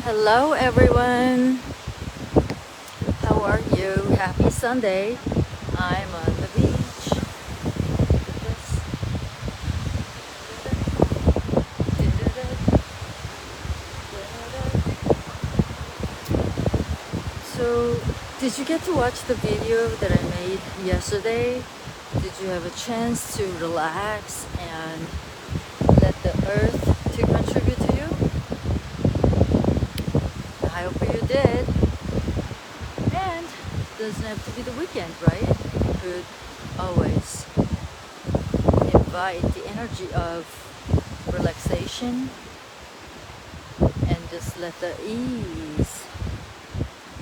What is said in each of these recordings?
Hello everyone, how are you? Happy Sunday. I'm on the beach. So, did you get to watch the video that I made yesterday? Did you have a chance to relax and let the earth to contribute to you? I hope you did. And it doesn't have to be the weekend, right? You could always invite the energy of relaxation and just let the ease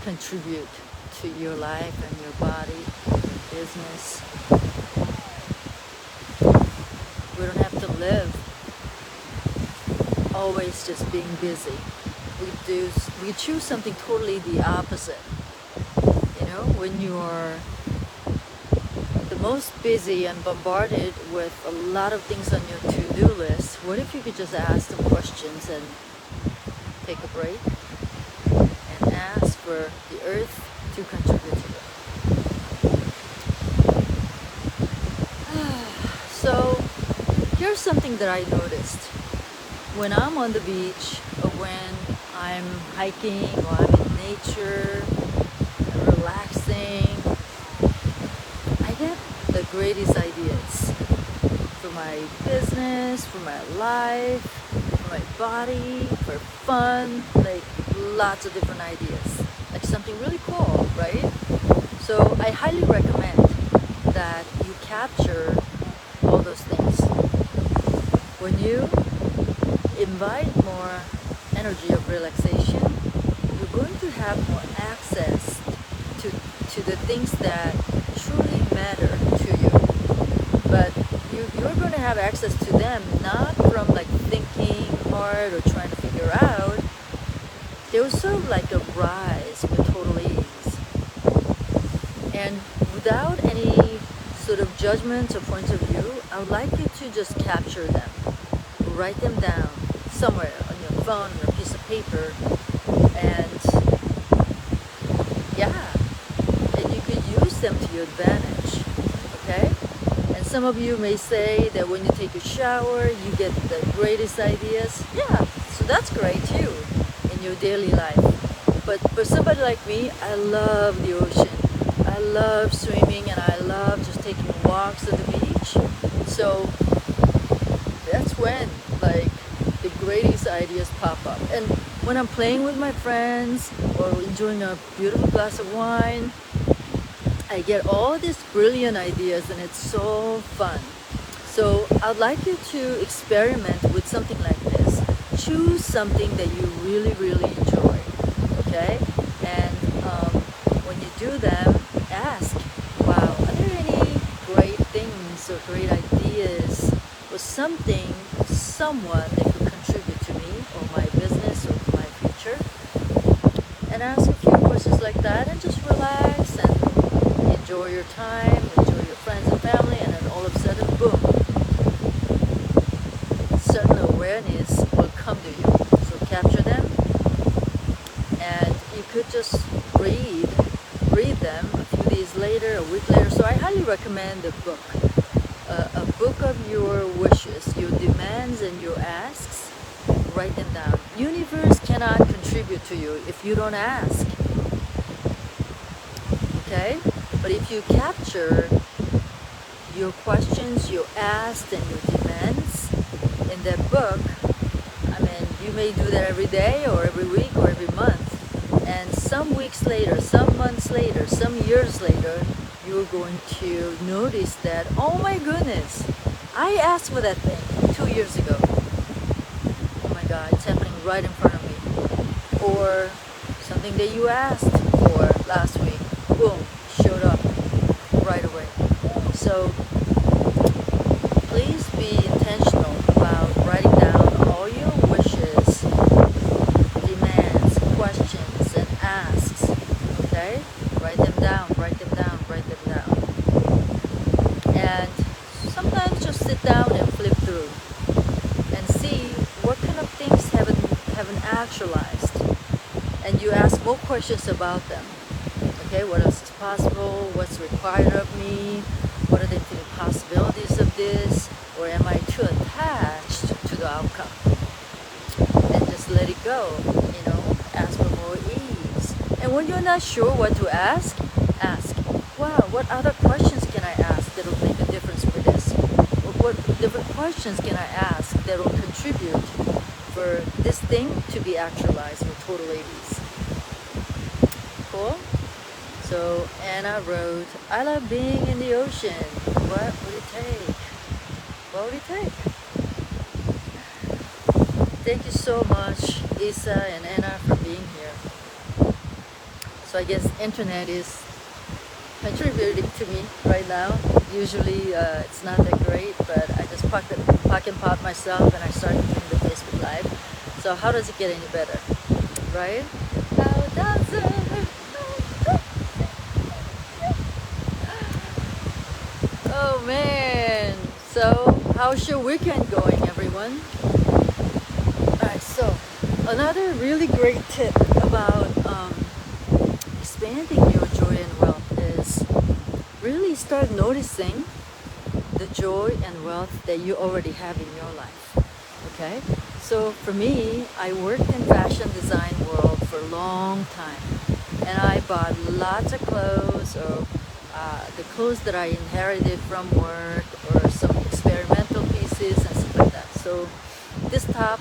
contribute to your life and your body, your business. We don't have to live always just being busy. We choose something totally the opposite. You know, when you are the most busy and bombarded with a lot of things on your to-do list, what if you could just ask them questions and take a break and ask for the earth to contribute to it? So here's something that I noticed. When I'm on the beach or when I'm hiking or I'm in nature, relaxing, I get the greatest ideas for my business, for my life, for my body, for fun, like lots of different ideas. Like something really cool, right? So I highly recommend that you capture all those things. When you invite more energy of relaxation, you're going to have more access to the things that truly matter to you. But you're going to have access to them not from like thinking hard or trying to figure out. They will sort of like a rise with total ease. And without any sort of judgments or points of view, I would like you to just capture them. Write them down somewhere on your phone or a piece of paper, and you could use them to your advantage. Okay? And some of you may say that when you take a shower you get the greatest ideas. Yeah, so that's great too in your daily life. But for somebody like me, I love the ocean. I love swimming and I love just taking walks at the beach. So that's when like the greatest ideas pop up. And when I'm playing with my friends or enjoying a beautiful glass of wine, I get all these brilliant ideas and it's so fun. So I'd like you to experiment with something like this. Choose something that you really, really enjoy, okay? And when you do them, ask, wow, are there any great things or great ideas or something, someone that could contribute to me or my business or my future? And ask a few questions like that and just relax and enjoy your time, enjoy your friends and family, and then all of a sudden, boom, certain awareness will come to you. So capture them, and you could just read them a few days later, a week later. So I highly recommend the book. A book of your wishes, your demands and your asks. Write them down. Universe cannot contribute to you if you don't ask. Okay? But if you capture your questions, your asks and your demands in that book, I mean, you may do that every day or every week or every month. And some weeks later, some months later, some years later, you're going to notice that, oh my goodness, I asked for that thing 2 years ago. Oh my God, it's happening right in front of me. Or something that you asked for last week, boom, showed up right away. So please be intentional about writing down all your wishes, demands, questions, and asks. Okay? Write them down, write them down, write them down. And sometimes just sit down and flip through and see what kind of things haven't actualized. and you ask more questions about them. Okay, what else is possible? What's required of me? What are the infinite possibilities of this? Or am I too attached to the outcome? And just let it go, ask for more ease. And when you're not sure what to ask, wow, what other questions can I ask that will make a difference for this? Or what different questions can I ask that will contribute for this thing to be actualized with total ladies? Cool? So Anna wrote, I love being in the ocean. What would it take? What would it take? Thank you so much, Isa and Anna, for being here. So I guess internet is contributing to me right now. Usually it's not that great, but I just pock and pop myself and I started doing the Facebook Live. So how does it get any better, right? How does it? Oh man, so how's your weekend going, everyone? Alright, so another really great tip about expanding your joy and wealth is really start noticing the joy and wealth that you already have in your life. Okay, so for me, I worked in fashion design world for a long time, and I bought lots of clothes, or the clothes that I inherited from work, or some experimental pieces and stuff like that. So this top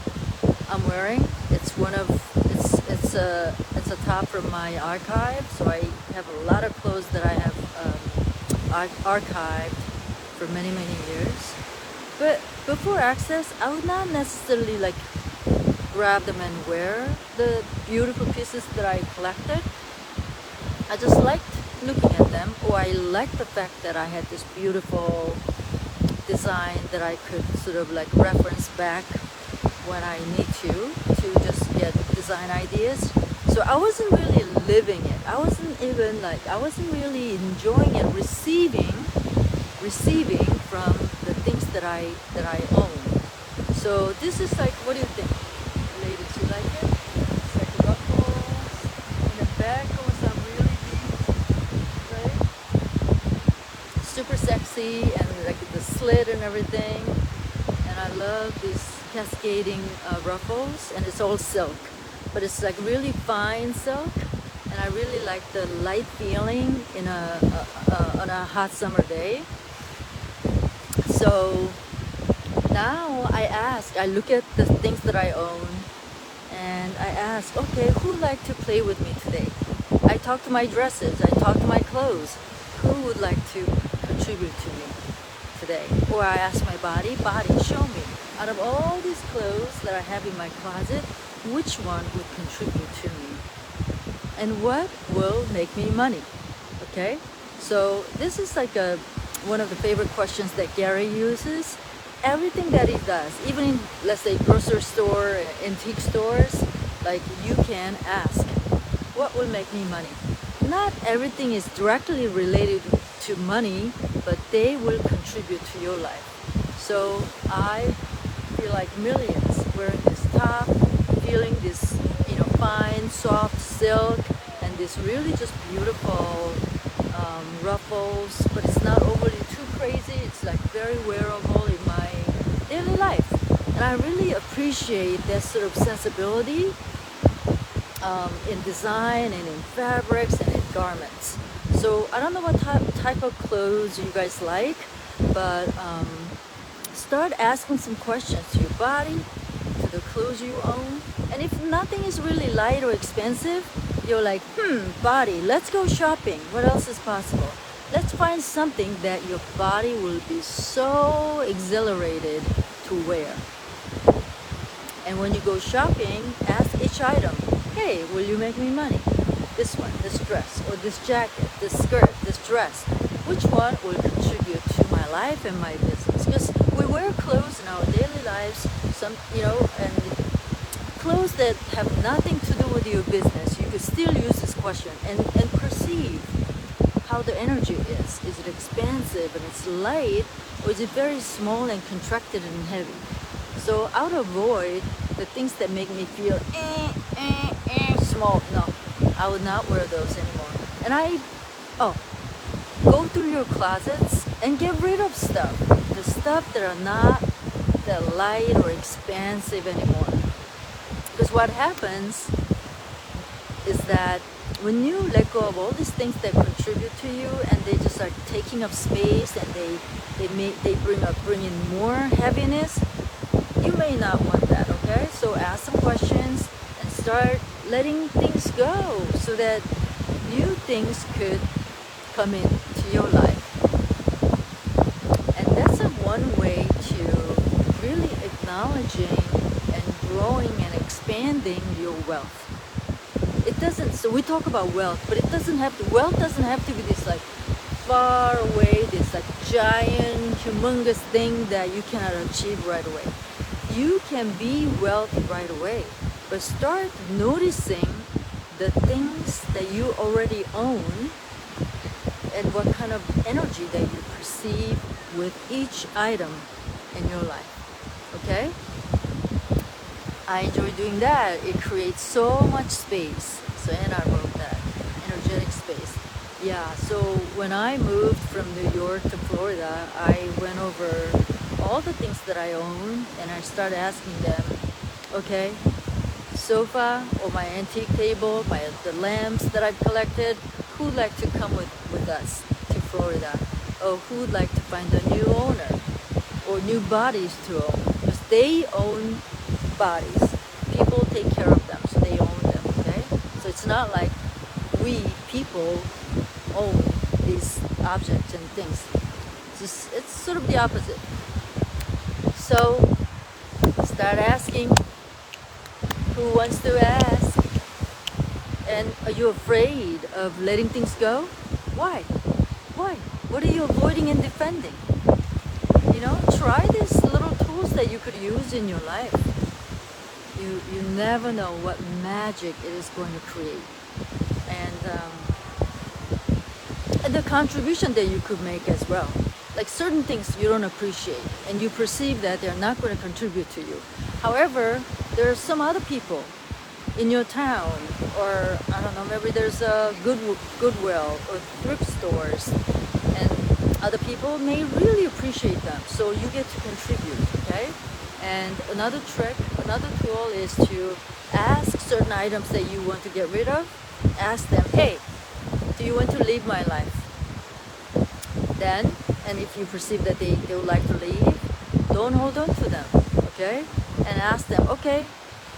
I'm wearing, it's a top from my archive. So I have a lot of clothes that I have archived for many years. But before Access, I would not necessarily like grab them and wear the beautiful pieces that I collected. I just liked looking at them, or I liked the fact that I had this beautiful design that I could sort of like reference back when I need to just get design ideas. So I wasn't really living it. I wasn't really enjoying and receiving from the things that I own. So this is like, what do you think, ladies? You like it? It's like ruffles in the back, or some really deep, right? Super sexy, and like the slit and everything. And I love these cascading ruffles, and it's all silk, but it's like really fine silk, and I really like the light feeling in on a hot summer day. So now I look at the things that I own, and I ask, okay, who would like to play with me today? I talk to my dresses, I talk to my clothes. Who would like to contribute to me today? Or I ask my body, show me, out of all these clothes that I have in my closet, which one would contribute to me? And what will make me money? Okay? So this is like one of the favorite questions that Gary uses. Everything that he does, even in, let's say, grocery store, antique stores, like you can ask, what will make me money? Not everything is directly related to money, but they will contribute to your life. So I feel like millions wearing this top, feeling this, fine, soft silk, and this really just beautiful ruffles, but it's not overly too crazy. It's like very wearable in my daily life, and I really appreciate that sort of sensibility in design and in fabrics and in garments. So I don't know what type of clothes you guys like, but start asking some questions to your body, to the clothes you own. And if nothing is really light or expensive, you're like, body, let's go shopping. What else is possible? Let's find something that your body will be so exhilarated to wear. And when you go shopping, ask each item, hey, will you make me money? This one, this dress, or this jacket, this skirt, this dress. Which one will contribute to my life and my business? Because we wear clothes in our daily lives, and clothes that have nothing to do with your business. You could still use this question and perceive how the energy is. Is it expansive and it's light, or is it very small and contracted and heavy? So I would avoid the things that make me feel small. No, I would not wear those anymore. And go through your closets and get rid of stuff. The stuff that are not that light or expensive anymore. Because what happens is that when you let go of all these things that contribute to you and they just are taking up space and they bring in more heaviness, you may not want that, okay? So ask some questions and start letting things go so that new things could come into your life. And that's one way to really acknowledging and growing and expanding your wealth. It doesn't, so we talk about wealth, but wealth doesn't have to be this like far away, this like giant, humongous thing that you cannot achieve right away. You can be wealthy right away, but start noticing the things that you already own and what kind of energy that you perceive with each item in your life, okay? I enjoy doing that. It creates so much space. So, and I wrote that, energetic space. Yeah, so when I moved from New York to Florida, I went over all the things that I own and I started asking them, okay, sofa or my antique table, the lamps that I've collected, who would like to come with us to Florida? Or who would like to find a new owner or new bodies to own? Because they own bodies. People take care of them, so they own them, okay? So it's not like we people own these objects and things. It's sort of the opposite. So start asking. Who wants to ask? And are you afraid of letting things go? Why? Why? What are you avoiding and defending? You know, try these little tools that you could use in your life. You never know what magic it is going to create. And the contribution that you could make as well. Like certain things you don't appreciate and you perceive that they're not going to contribute to you. However, there are some other people in your town, or I don't know, maybe there's a Goodwill or thrift stores, and other people may really appreciate them. So you get to contribute, okay? And another trick, another tool is to ask certain items that you want to get rid of. Ask them, hey, do you want to leave my life? Then, and if you perceive that they would like to leave, don't hold on to them, okay? And ask them, okay,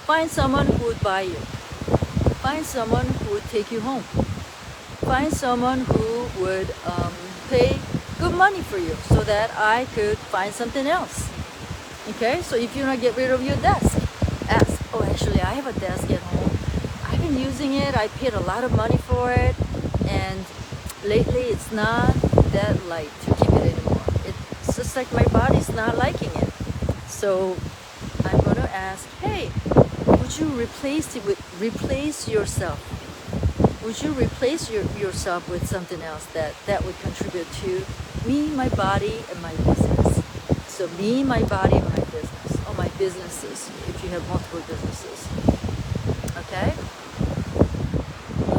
find someone who would buy you. Find someone who would take you home. Find someone who would pay good money for you so that I could find something else. Okay, so if you want to get rid of your desk, ask, oh, actually, I have a desk at home. I've been using it. I paid a lot of money for it. And lately, it's not that light to keep it anymore. It's just like my body's not liking it. So I'm going to ask, hey, would you replace yourself? Would you replace yourself with something else that would contribute to me, my body, and my business? So me, my body, and my business, or my businesses, if you have multiple businesses. Okay?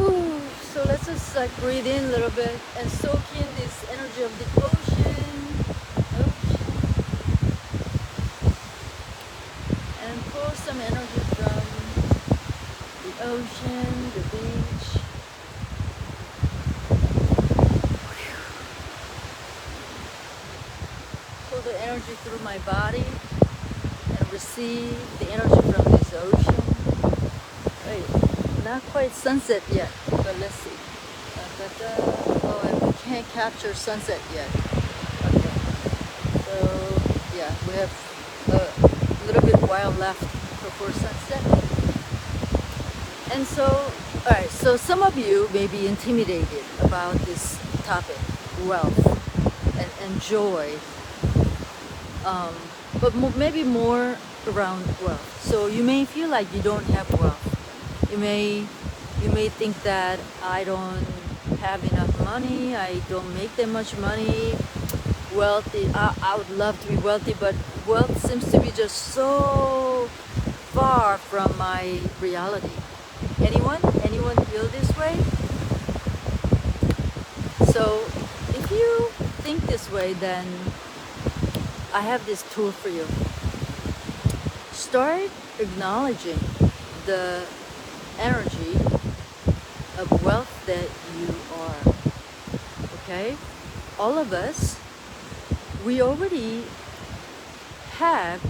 Ooh, so let's just like breathe in a little bit and soak in this energy of the ocean. And pour some energy from the ocean, the beach. Pull the energy through my body and receive the energy from this ocean. Wait, not quite sunset yet, but let's see. Oh, I can't capture sunset yet. Okay. So, yeah, we have a little bit while left before sunset. And so, alright, so some of you may be intimidated about this topic, wealth and joy. But maybe more around wealth. So you may feel like you don't have wealth. You may think that I don't have enough money, I don't make that much money. Wealthy, I would love to be wealthy, but wealth seems to be just so far from my reality. Anyone feel this way? So if you think this way, then I have this tool for you. Start acknowledging the energy of wealth that you are. Okay? All of us, we already have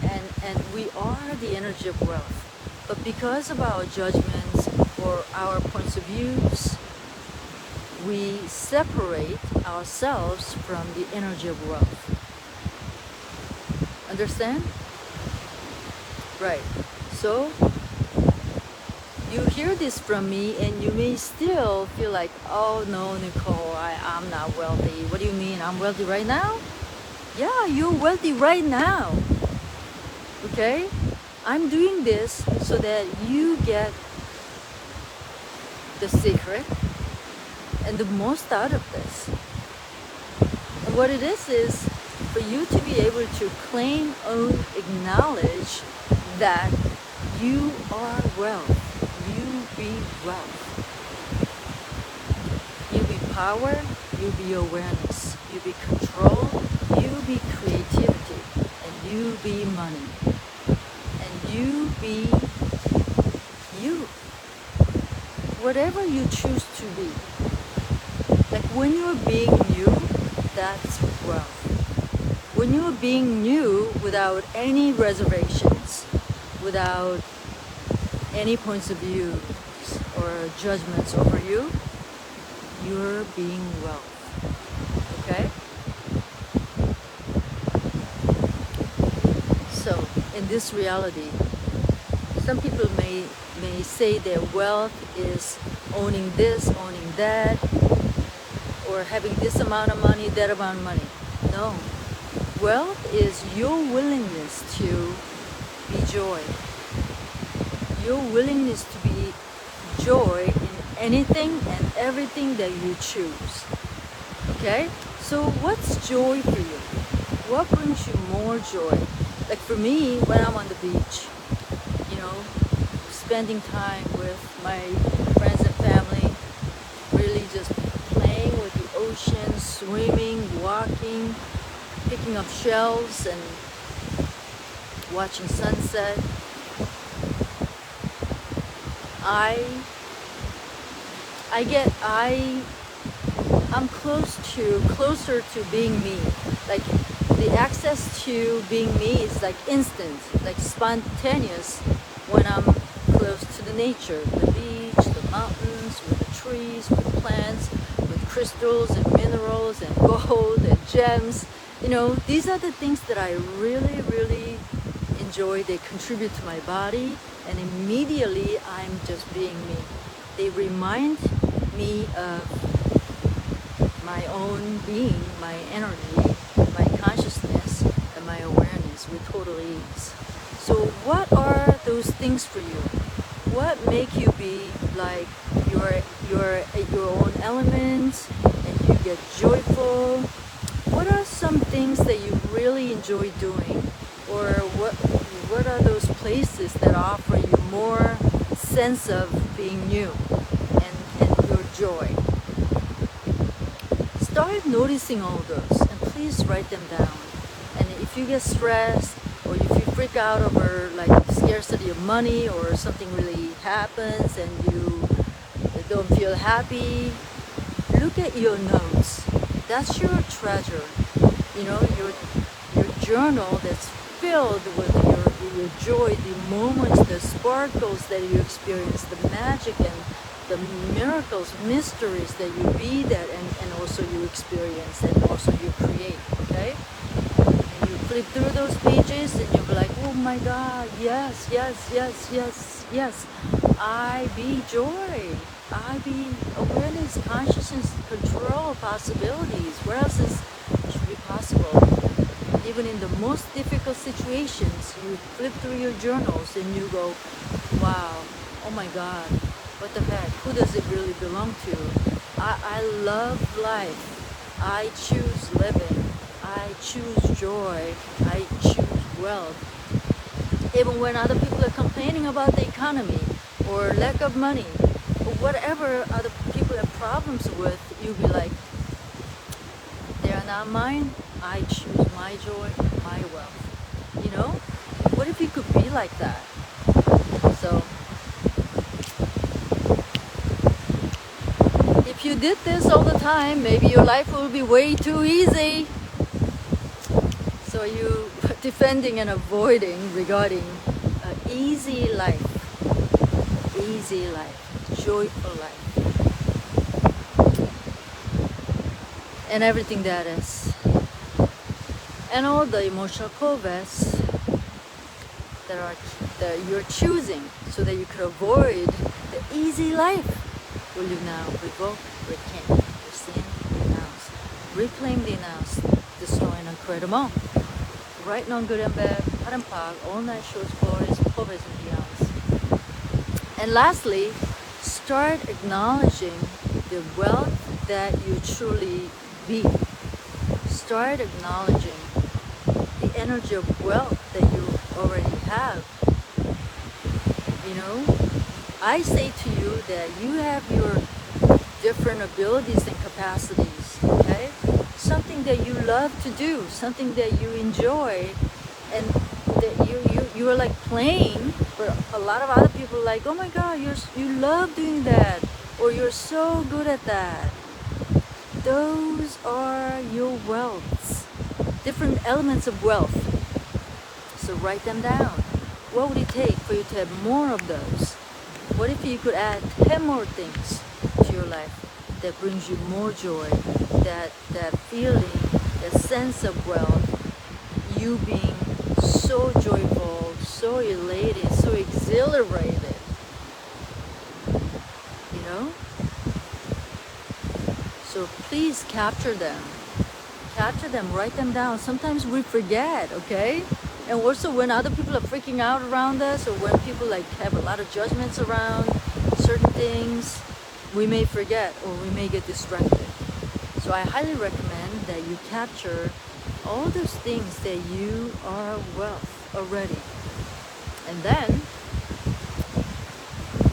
and we are the energy of wealth. But because of our judgments or our points of views, we separate ourselves from the energy of wealth. Understand? Right. So you hear this from me and you may still feel like, oh no, Nicole, I'm not wealthy. What do you mean? I'm wealthy right now? Yeah, you're wealthy right now. Okay? I'm doing this so that you get the secret and the most out of this. And what it is for you to be able to claim, own, acknowledge that you are wealth. You be wealth. You be power, you be awareness, you be control, you be creativity, and you be money. And you be you. Whatever you choose to be. Like when you're being you, that's wealth. When you're being you without any reservations, without any points of view or judgments over you, you're being wealth. Okay? So, in this reality, some people may say that wealth is owning this, owning that, or having this amount of money, that amount of money. No. Wealth is your willingness to be joy. Your willingness to be joy in anything and everything that you choose. Okay? So what's joy for you? What brings you more joy? Like for me, when I'm on the beach, spending time with my friends and family, really just playing with the ocean, swimming, walking, picking up shells and watching sunset. I'm closer to being me. Like the access to being me is like instant, like spontaneous when I'm close to the nature, the beach, the mountains, with the trees, with plants, with crystals and minerals and gold and gems. These are the things that I really, really enjoy. They contribute to my body, and immediately I'm just being me. They remind me of my own being, my energy, my consciousness, and my awareness with total ease. So what are those things for you? What make you be like your own element and you get joyful? What are some things that you really enjoy doing? Or what are those places that offer you more sense of being you and your joy? Start noticing all those and please write them down. And if you get stressed or if you freak out over like scarcity of money or something really happens and you don't feel happy, look at your notes. That's your treasure. Your journal that's filled with your joy, the moments, the sparkles that you experience, the magic and the miracles, mysteries that you be that and also you experience and also you create, okay? And you flip through those pages and you'll be like, oh my God, yes, yes, yes, yes, yes. I be joy. I be awareness, consciousness, control, possibilities. Where else should be possible? Even in the most difficult situations, you flip through your journals and you go, wow, oh my God, what the heck? Who does it really belong to? I love life. I choose living. I choose joy. I choose wealth. Even when other people are complaining about the economy, or lack of money, or whatever other people have problems with, you'll be like, they are not mine, I choose my joy, my wealth. You know? What if you could be like that? So, if you did this all the time, maybe your life will be way too easy. So you defending and avoiding regarding an easy life, joyful life, and everything that is, and all the emotional covets that you're choosing so that you could avoid the easy life. Will you now revoke, recant, rescind, renounce, reclaim, denounce, destroy, and create them all? Right, non, good and bad, hot and pog, all night shows, glories, covets, and beyonds. And lastly, start acknowledging the wealth that you truly be. Start acknowledging the energy of wealth that you already have. You know, I say to you that you have your different abilities and capacities, okay? Something that you love to do, something that you enjoy, and that you are like playing, but a lot of other people are like, oh my God, you love doing that, or you're so good at that. Those are your wealths, different elements of wealth. So write them down. What would it take for you to have more of those? What if you could add 10 more things to your life that brings you more joy, that feeling, that sense of wealth, you being so joyful, so elated, so exhilarated, you know? So please capture them, write them down. Sometimes we forget, okay? And also when other people are freaking out around us, or when people like have a lot of judgments around certain things, we may forget or we may get distracted. So I highly recommend that you capture all those things that you are wealth already. And then,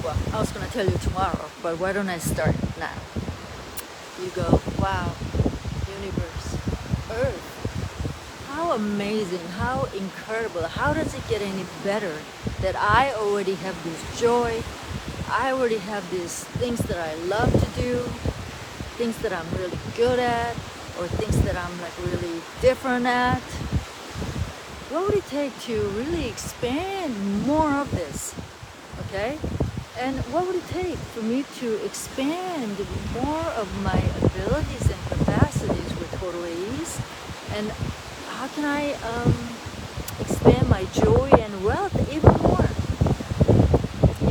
well, I was going to tell you tomorrow, but why don't I start now? You go, wow, universe, earth, how amazing, how incredible, how does it get any better that I already have this joy, I already have these things that I love to do, things that I'm really good at, or things that I'm like really different at. What would it take to really expand more of this, okay? And what would it take for me to expand more of my abilities and capacities with total ease? And how can I expand my joy and wealth even more?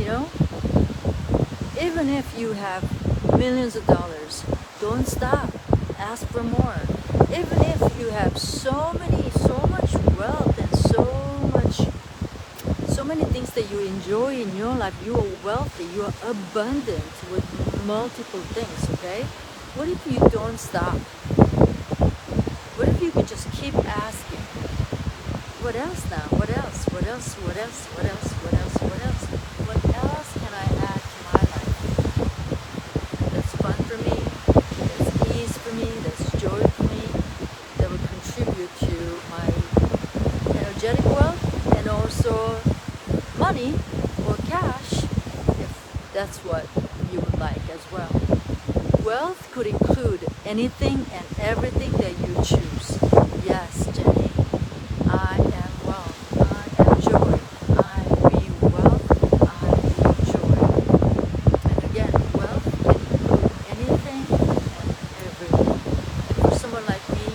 You know, even if you have millions of dollars, don't stop. Ask for more. Even if you have so much wealth and so many things that you enjoy in your life, you are wealthy, you are abundant with multiple things, okay? What if you don't stop? What if you could just keep asking? What else now? What else? What else? What else? What else? What else? What else? What else can I add to my life? That's fun for me, that's ease for me, that's joy for me, that will contribute to my energetic wealth and also money or cash, if that's what you would like as well. Wealth could include anything and everything that you choose. Yes, Jenny, I am wealth, I am joy, I be wealth, I be joy. And again, wealth can include anything and everything. And for someone like me,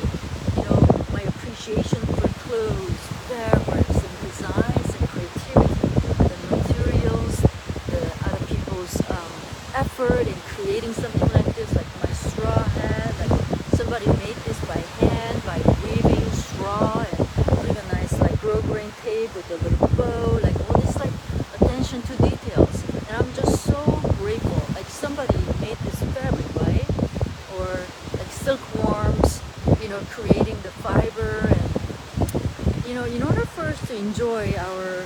you know, my appreciation for clothes, fabrics, and designs and creativity, the materials, the other people's effort in creating something like this, like my straw hat, like somebody made this by hand, by weaving straw and putting a nice like grosgrain tape with a little bow, like all this like attention to details. And I'm just so grateful. Like somebody made this fabric, right? Or like silkworms, you know, creating the fiber. And you know, in order for us to enjoy our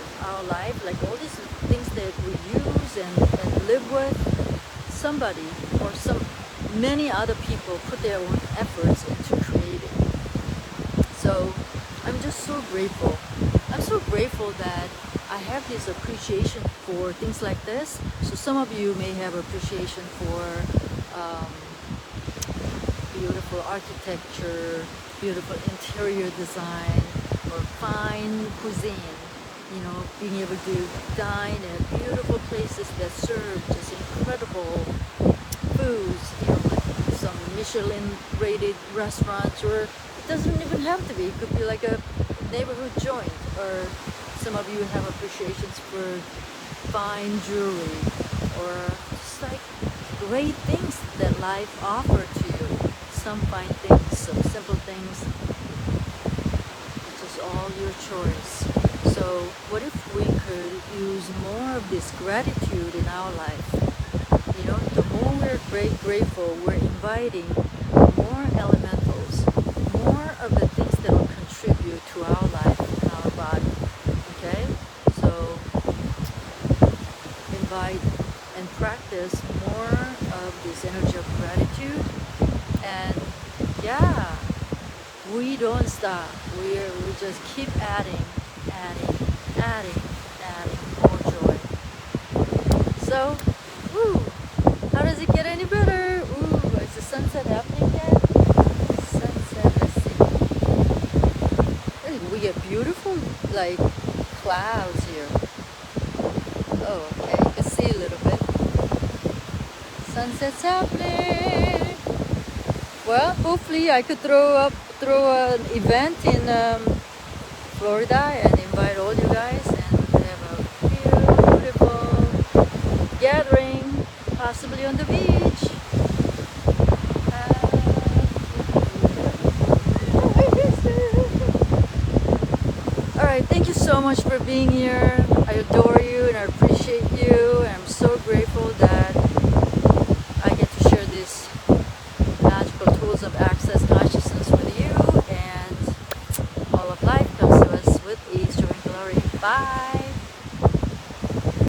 life, like all these things that we use use and live with, somebody or many other people put their own efforts into creating. So I'm just so grateful. I'm so grateful that I have this appreciation for things like this. So some of you may have appreciation for beautiful architecture, beautiful interior design, or fine cuisine. You know, being able to dine at beautiful places that serve just incredible foods, you know, like some Michelin-rated restaurants, or it doesn't even have to be. It could be like a neighborhood joint, or some of you have appreciations for fine jewelry, or just like great things that life offers to you. Some fine things, some simple things. It's just all your choice. So what if we could use more of this gratitude in our life? You know, the more we're grateful, we're inviting more elementals, more of the things that will contribute to our life and our body. Okay? So invite and practice more of this energy of gratitude. And yeah, we don't stop. We just keep adding more joy. So, woo, how does it get any better? Ooh, is the sunset happening yet? Sunset, let's see. We get beautiful, like, clouds here. Oh, okay, you can see a little bit. Sunset's happening. Well, hopefully I could throw an event in Florida and invite all you guys and have a beautiful gathering, possibly on the beach. Alright, thank you so much for being here. I adore you and I appreciate you, and I'm so grateful that I get to share these magical tools of access consciousness with you, and all of life comes to us with ease, joy, and glory. Bye!